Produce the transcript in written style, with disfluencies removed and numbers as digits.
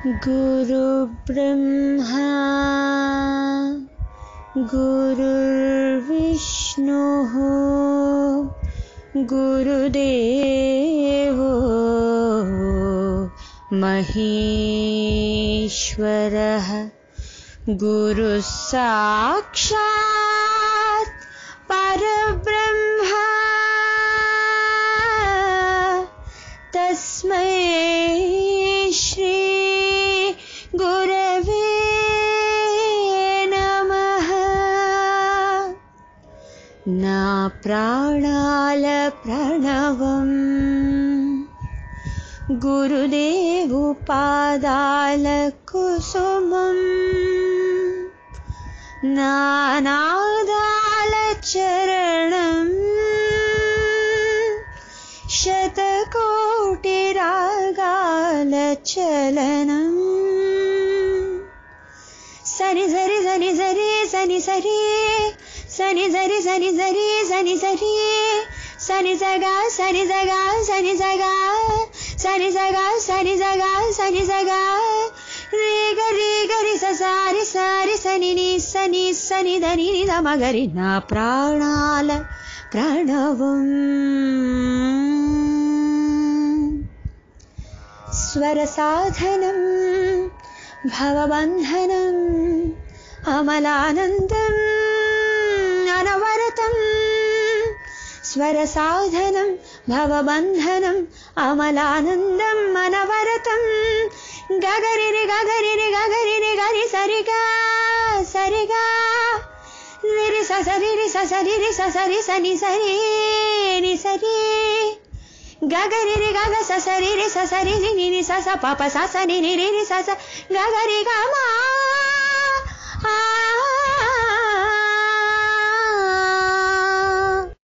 गुरु ब्रह्मा गुरुर्विष्णुः गुरुदेवो महेश्वरः गुरुः साक्षात् परब्रह्म तस्मै श्री गुरवे नमः। ना प्राणाल प्रणवम् गुरुदेव पादाल कुसुमम् नानादाल चरणम् शतकोटिरागाल चलनम् सनि सरि सनि सरि सनि सरि सनि सरि सनि सरि सनि सरि सनि सगा सनि सगा सनि सगा सनि सगा सनि सगा सनि सगा रे गरि सारि सारि सनि नि सनि सनि धनि नि ध मगरि ना प्राणाल प्रणवम् स्वर साधनम् भवबन्धनम् अमलानन्दम् अनवरतम् स्वर साधनम् भवबन्धनम् अमलानन्दम् अनवरतम् गगरि रे गगरि रे गगरि रे गरि सरिगा सरिगा रे ससरि रे ससरि रे ससरि सनि सरि नि सरि गगरि रे गग ससरि रे ससरि नि नि सस पाप सस नि रे रे सस गगरि ग मा